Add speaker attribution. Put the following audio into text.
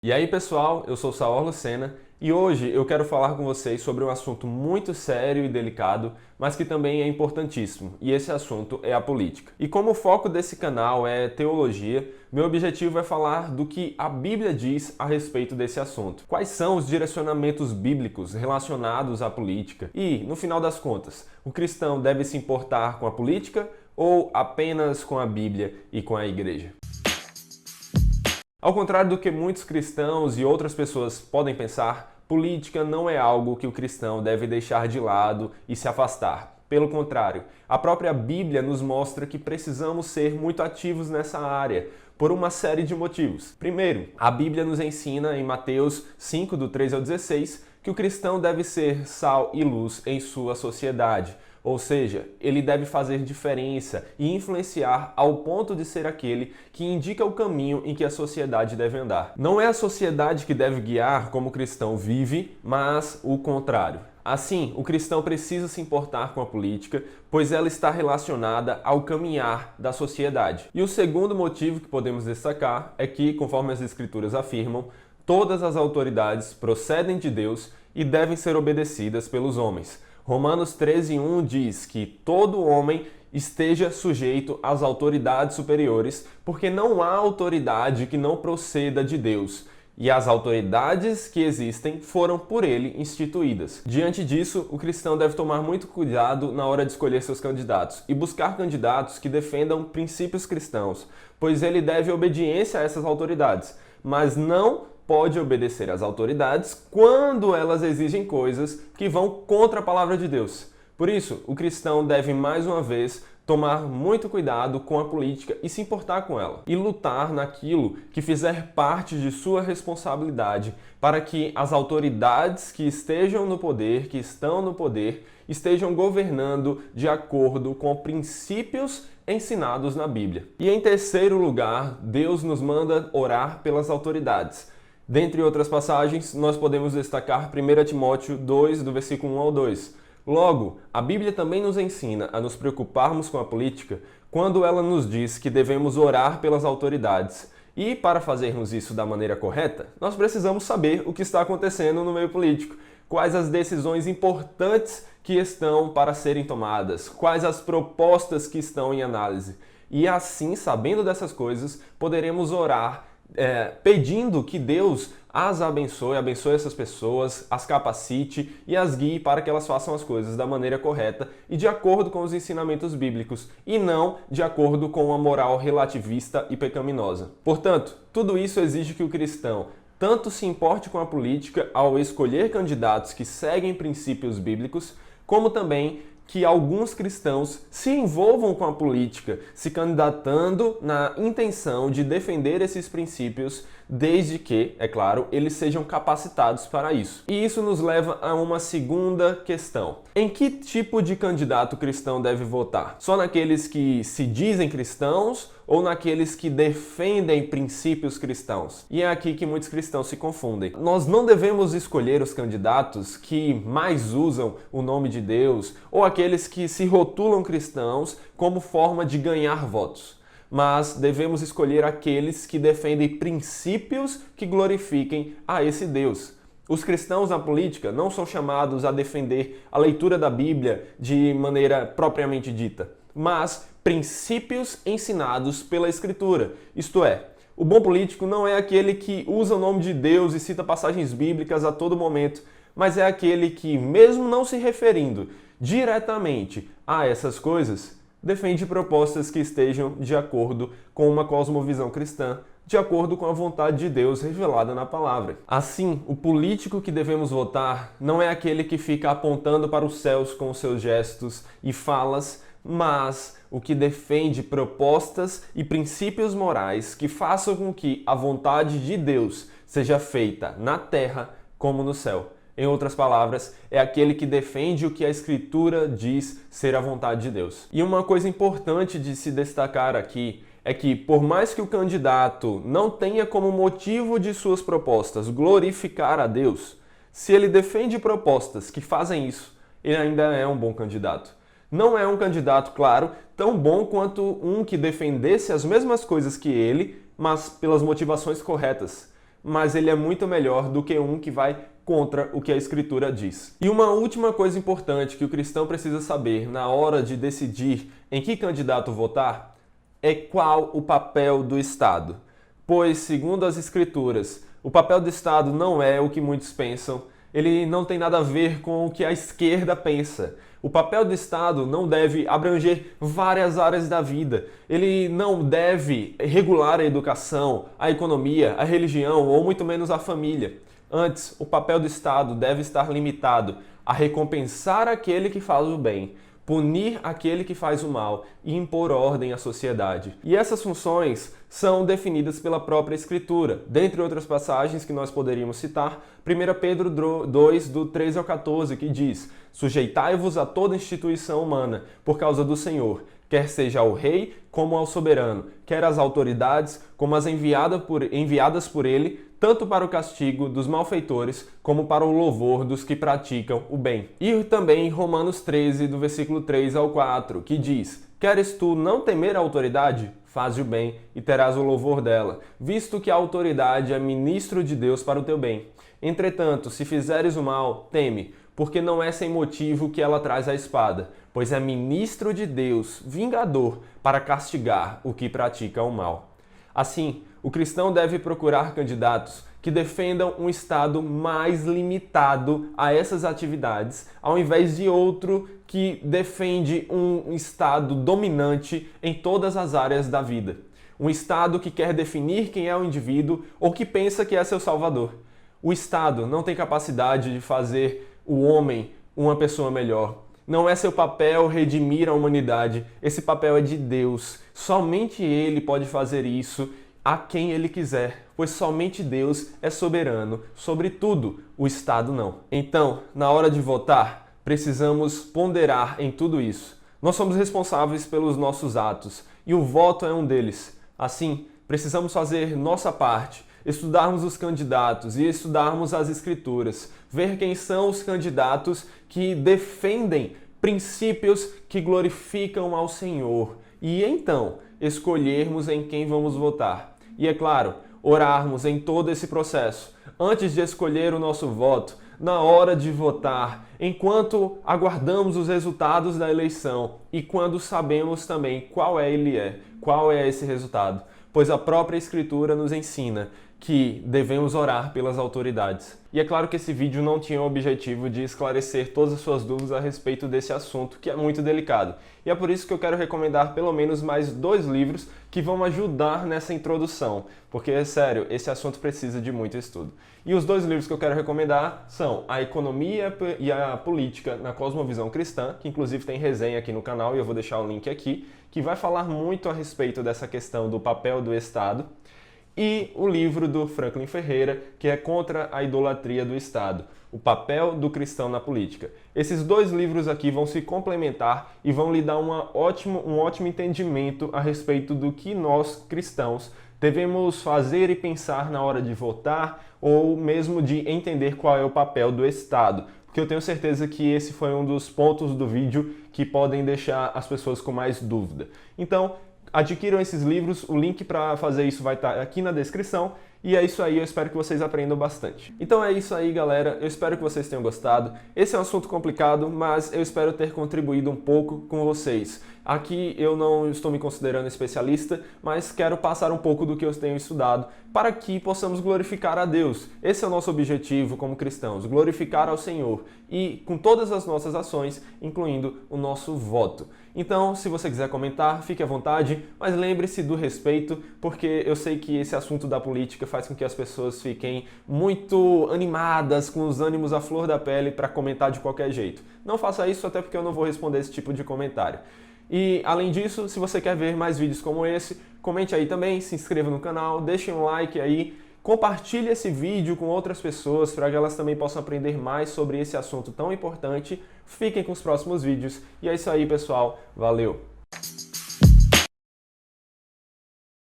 Speaker 1: E aí pessoal, eu sou Saor Lucena e hoje eu quero falar com vocês sobre um assunto muito sério e delicado, mas que também é importantíssimo, e esse assunto é a política. E como o foco desse canal é teologia, meu objetivo é falar do que a Bíblia diz a respeito desse assunto. Quais são os direcionamentos bíblicos relacionados à política? E, no final das contas, o cristão deve se importar com a política ou apenas com a Bíblia e com a igreja? Ao contrário do que muitos cristãos e outras pessoas podem pensar, política não é algo que o cristão deve deixar de lado e se afastar. Pelo contrário, a própria Bíblia nos mostra que precisamos ser muito ativos nessa área, por uma série de motivos. Primeiro, a Bíblia nos ensina em Mateus 5, do 13 ao 16, que o cristão deve ser sal e luz em sua sociedade. Ou seja, ele deve fazer diferença e influenciar ao ponto de ser aquele que indica o caminho em que a sociedade deve andar. Não é a sociedade que deve guiar como o cristão vive, mas o contrário. Assim, o cristão precisa se importar com a política, pois ela está relacionada ao caminhar da sociedade. E o segundo motivo que podemos destacar é que, conforme as Escrituras afirmam, todas as autoridades procedem de Deus e devem ser obedecidas pelos homens. Romanos 13:1 diz que todo homem esteja sujeito às autoridades superiores, porque não há autoridade que não proceda de Deus, e as autoridades que existem foram por ele instituídas. Diante disso, o cristão deve tomar muito cuidado na hora de escolher seus candidatos e buscar candidatos que defendam princípios cristãos, pois ele deve obediência a essas autoridades, mas não pode obedecer às autoridades quando elas exigem coisas que vão contra a palavra de Deus. Por isso, o cristão deve mais uma vez tomar muito cuidado com a política e se importar com ela, e lutar naquilo que fizer parte de sua responsabilidade para que as autoridades que estejam no poder, que estão no poder, estejam governando de acordo com princípios ensinados na Bíblia. E em terceiro lugar, Deus nos manda orar pelas autoridades. Dentre outras passagens, nós podemos destacar 1 Timóteo 2, do versículo 1 ao 2. Logo, a Bíblia também nos ensina a nos preocuparmos com a política quando ela nos diz que devemos orar pelas autoridades. E, para fazermos isso da maneira correta, nós precisamos saber o que está acontecendo no meio político, quais as decisões importantes que estão para serem tomadas, quais as propostas que estão em análise. E assim, sabendo dessas coisas, poderemos orar pedindo que Deus as abençoe essas pessoas, as capacite e as guie para que elas façam as coisas da maneira correta e de acordo com os ensinamentos bíblicos, e não de acordo com uma moral relativista e pecaminosa. Portanto, tudo isso exige que o cristão tanto se importe com a política ao escolher candidatos que seguem princípios bíblicos, como também que alguns cristãos se envolvam com a política, se candidatando na intenção de defender esses princípios, desde que, é claro, eles sejam capacitados para isso. E isso nos leva a uma segunda questão. Em que tipo de candidato cristão deve votar? Só naqueles que se dizem cristãos ou naqueles que defendem princípios cristãos? E é aqui que muitos cristãos se confundem. Nós não devemos escolher os candidatos que mais usam o nome de Deus ou aqueles que se rotulam cristãos como forma de ganhar votos, mas devemos escolher aqueles que defendem princípios que glorifiquem a esse Deus. Os cristãos na política não são chamados a defender a leitura da Bíblia de maneira propriamente dita, mas princípios ensinados pela Escritura. Isto é, o bom político não é aquele que usa o nome de Deus e cita passagens bíblicas a todo momento, mas é aquele que, mesmo não se referindo diretamente a essas coisas, defende propostas que estejam de acordo com uma cosmovisão cristã, de acordo com a vontade de Deus revelada na palavra. Assim, o político que devemos votar não é aquele que fica apontando para os céus com os seus gestos e falas, mas o que defende propostas e princípios morais que façam com que a vontade de Deus seja feita na terra como no céu. Em outras palavras, é aquele que defende o que a Escritura diz ser a vontade de Deus. E uma coisa importante de se destacar aqui é que, por mais que o candidato não tenha como motivo de suas propostas glorificar a Deus, se ele defende propostas que fazem isso, ele ainda é um bom candidato. Não é um candidato, claro, tão bom quanto um que defendesse as mesmas coisas que ele, mas pelas motivações corretas. mas ele é muito melhor do que um que vai contra o que a Escritura diz. E uma última coisa importante que o cristão precisa saber na hora de decidir em que candidato votar é qual o papel do Estado. Pois, segundo as Escrituras, o papel do Estado não é o que muitos pensam, ele não tem nada a ver com o que a esquerda pensa. O papel do Estado não deve abranger várias áreas da vida. Ele não deve regular a educação, a economia, a religião ou muito menos a família. Antes, o papel do Estado deve estar limitado a recompensar aquele que faz o bem, punir aquele que faz o mal e impor ordem à sociedade. E essas funções são definidas pela própria Escritura. Dentre outras passagens que nós poderíamos citar, 1 Pedro 2, do 13 ao 14, que diz: sujeitai-vos a toda instituição humana, por causa do Senhor, quer seja ao rei como ao soberano, quer às autoridades como as enviadas por ele, tanto para o castigo dos malfeitores, como para o louvor dos que praticam o bem. E também Romanos 13, do versículo 3 ao 4, que diz: queres tu não temer a autoridade? Faze o bem e terás o louvor dela, visto que a autoridade é ministro de Deus para o teu bem. Entretanto, se fizeres o mal, teme, porque não é sem motivo que ela traz a espada, pois é ministro de Deus, vingador, para castigar o que pratica o mal. Assim, o cristão deve procurar candidatos que defendam um Estado mais limitado a essas atividades, ao invés de outro que defende um Estado dominante em todas as áreas da vida. Um Estado que quer definir quem é o indivíduo ou que pensa que é seu salvador. O Estado não tem capacidade de fazer o homem uma pessoa melhor. Não é seu papel redimir a humanidade, esse papel é de Deus. Somente Ele pode fazer isso a quem Ele quiser, pois somente Deus é soberano sobre tudo, o Estado não. Então, na hora de votar, precisamos ponderar em tudo isso. Nós somos responsáveis pelos nossos atos e o voto é um deles. Assim, precisamos fazer nossa parte, estudarmos os candidatos e estudarmos as Escrituras, ver quem são os candidatos que defendem princípios que glorificam ao Senhor e então escolhermos em quem vamos votar. E é claro, orarmos em todo esse processo, antes de escolher o nosso voto, na hora de votar, enquanto aguardamos os resultados da eleição e quando sabemos também qual é esse resultado, pois a própria Escritura nos ensina que devemos orar pelas autoridades. E é claro que esse vídeo não tinha o objetivo de esclarecer todas as suas dúvidas a respeito desse assunto, que é muito delicado. E é por isso que eu quero recomendar pelo menos mais 2 livros que vão ajudar nessa introdução, porque, sério, esse assunto precisa de muito estudo. E os 2 livros que eu quero recomendar são A Economia e a Política na Cosmovisão Cristã, que inclusive tem resenha aqui no canal e eu vou deixar o link aqui, que vai falar muito a respeito dessa questão do papel do Estado, e o livro do Franklin Ferreira, que é Contra a Idolatria do Estado, o papel do cristão na política. Esses 2 livros aqui vão se complementar e vão lhe dar um ótimo entendimento a respeito do que nós, cristãos, devemos fazer e pensar na hora de votar ou mesmo de entender qual é o papel do Estado. Porque eu tenho certeza que esse foi um dos pontos do vídeo que podem deixar as pessoas com mais dúvida. Então, adquiram esses livros, o link para fazer isso vai estar aqui na descrição. E é isso aí, eu espero que vocês aprendam bastante. Então é isso aí, galera, eu espero que vocês tenham gostado. Esse é um assunto complicado, mas eu espero ter contribuído um pouco com vocês. Aqui eu não estou me considerando especialista, mas quero passar um pouco do que eu tenho estudado para que possamos glorificar a Deus. Esse é o nosso objetivo como cristãos, glorificar ao Senhor e com todas as nossas ações, incluindo o nosso voto. Então, se você quiser comentar, fique à vontade, mas lembre-se do respeito, porque eu sei que esse assunto da política faz com que as pessoas fiquem muito animadas, com os ânimos à flor da pele para comentar de qualquer jeito. Não faça isso, até porque eu não vou responder esse tipo de comentário. E, além disso, se você quer ver mais vídeos como esse, comente aí também, se inscreva no canal, deixe um like aí, compartilhe esse vídeo com outras pessoas para que elas também possam aprender mais sobre esse assunto tão importante. Fiquem com os próximos vídeos. E é isso aí, pessoal. Valeu!